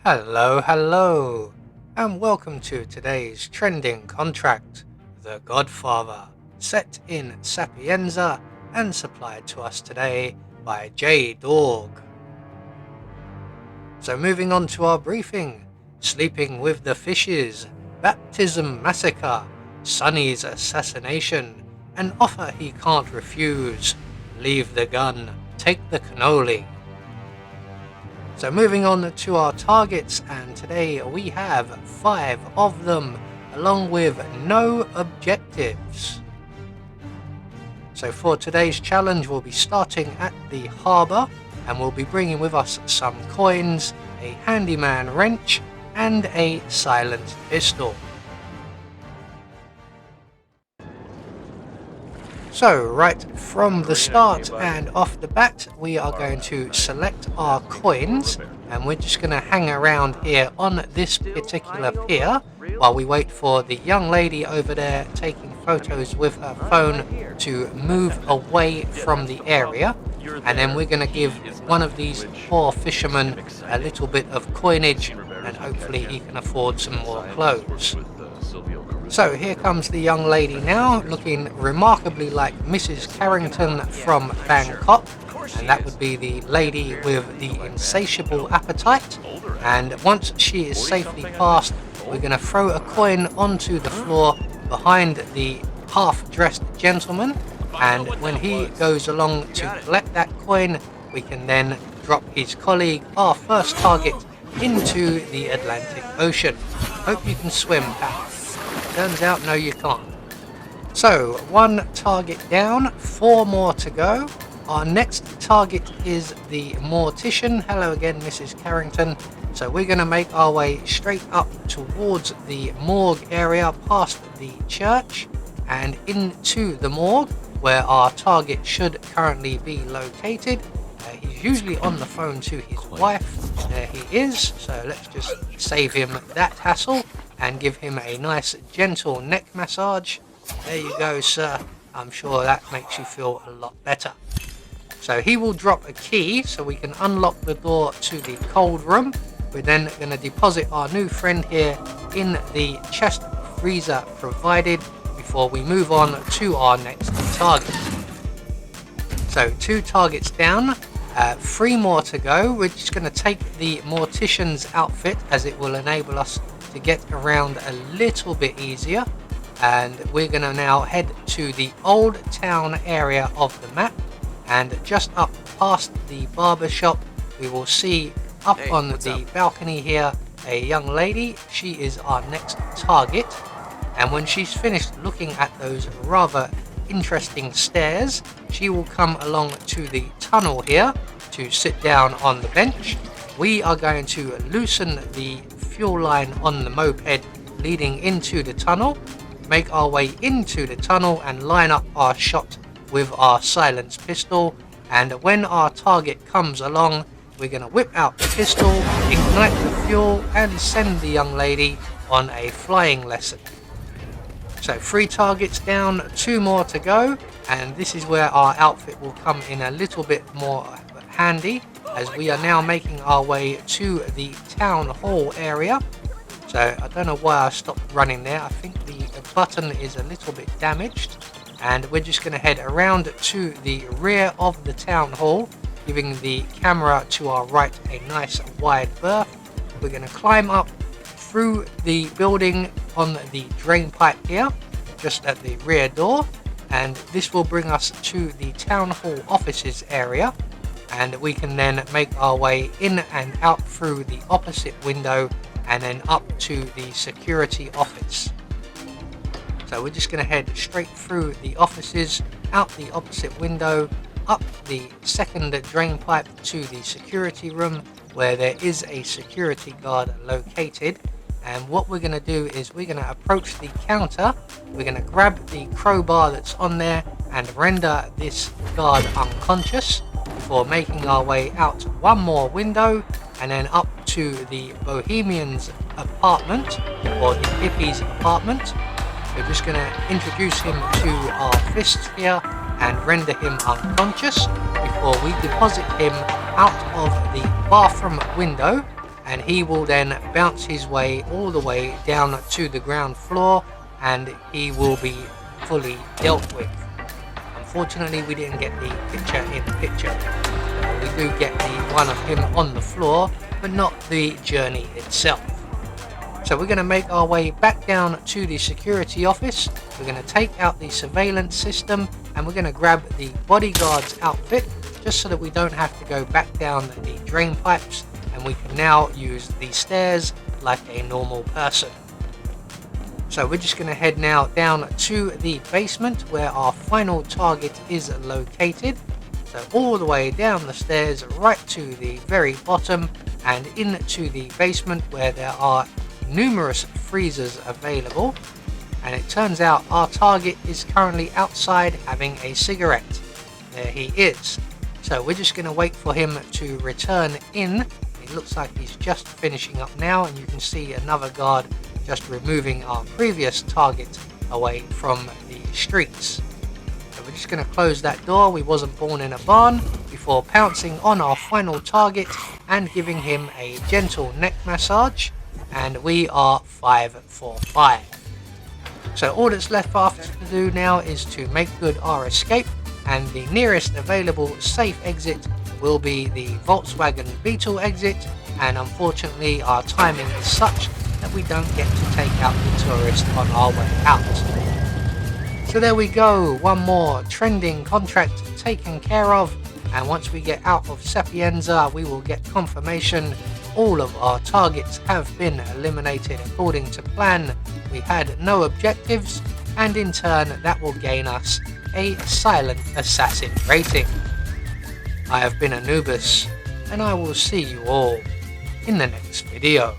Hello, and welcome to today's trending contract, The Godfather, set in Sapienza and supplied to us today by J Dog. So moving on to our briefing, Sleeping with the Fishes, Baptism Massacre, Sonny's Assassination, An Offer He Can't Refuse, Leave the Gun, Take the Cannoli. So moving on to our targets, and today we have 5 of them, along with no objectives. So for today's challenge, we'll be starting at the harbour, and we'll be bringing with us some coins, a handyman wrench, and a silenced pistol. So right from the start and off the bat, we are going to select our coins, and we're just going to hang around here on this particular pier while we wait for the young lady over there taking photos with her phone to move away from the area. And then we're going to give one of these poor fishermen a little bit of coinage, and hopefully he can afford some more clothes. So here comes the young lady now, looking remarkably like Mrs. Carrington from Bangkok, and that would be the lady with the insatiable appetite. And once she is safely past, we're going to throw a coin onto the floor behind the half-dressed gentleman, and when he goes along to collect that coin, we can then drop his colleague, our first target, into the Atlantic Ocean. Hope you can swim, pal. Turns out, no, you can't. So, 1 target down, 4 more to go. Our next target is the mortician. Hello again, Mrs. Carrington. So we're going to make our way straight up towards the morgue area, past the church, and into the morgue, where our target should currently be located. He's usually on the phone to his wife. There he is. So let's just save him that hassle and give him a nice gentle neck massage. There you go, sir. I'm sure that makes you feel a lot better. So he will drop a key so we can unlock the door to the cold room. We're then going to deposit our new friend here in the chest freezer provided before we move on to our next target. So 2 targets down, 3 more to go. We're just going to take the mortician's outfit, as it will enable us to get around a little bit easier. And we're going to now head to the old town area of the map, and just up past the barber shop we will see up on the balcony here a young lady. She is our next target, and when she's finished looking at those rather interesting stairs, she will come along to the tunnel here to sit down on the bench. We are going to loosen the fuel line on the moped leading into the tunnel, make our way into the tunnel and line up our shot with our silenced pistol. And when our target comes along, we're going to whip out the pistol, ignite the fuel, and send the young lady on a flying lesson. So 3 targets down, 2 more to go, and this is where our outfit will come in a little bit more handy, as we are now making our way to the town hall area. So I don't know why I stopped running there. I think the button is a little bit damaged, and we're just going to head around to the rear of the town hall, giving the camera to our right a nice wide berth. We're going to climb up through the building on the drain pipe here, just at the rear door, and this will bring us to the town hall offices area, and we can then make our way in and out through the opposite window and then up to the security office. So we're just going to head straight through the offices, out the opposite window, up the second drain pipe to the security room, where there is a security guard located. And what we're going to do is we're going to approach the counter, we're going to grab the crowbar that's on there and render this guard unconscious, before making our way out 1 more window and then up to the Bohemian's apartment, or the hippie's apartment. We're just going to introduce him to our fists here and render him unconscious before we deposit him out of the bathroom window and he will then bounce his way all the way down to the ground floor, and he will be fully dealt with. Unfortunately, we didn't get the picture-in-picture. We do get the one of him on the floor, but not the journey itself. So we're going to make our way back down to the security office. We're going to take out the surveillance system, and we're going to grab the bodyguard's outfit, just so that we don't have to go back down the drain pipes, and we can now use the stairs like a normal person. So we're just going to head now down to the basement where our final target is located. So all the way down the stairs right to the very bottom and into the basement, where there are numerous freezers available. And it turns out our target is currently outside having a cigarette. There he is. So we're just going to wait for him to return in. It looks like he's just finishing up now, and you can see another guard just removing our previous target away from the streets. So we're just going to close that door. We wasn't born in a barn, before pouncing on our final target and giving him a gentle neck massage, and we are 5 for 5. So all that's left for us to do now is to make good our escape, and the nearest available safe exit will be the Volkswagen Beetle exit, and unfortunately our timing is such that we don't get to take out the tourist on our way out. So there we go, one more trending contract taken care of, and once we get out of Sapienza we will get confirmation all of our targets have been eliminated according to plan. We had no objectives, and in turn that will gain us a silent assassin rating. I have been Anubis, and I will see you all in the next video.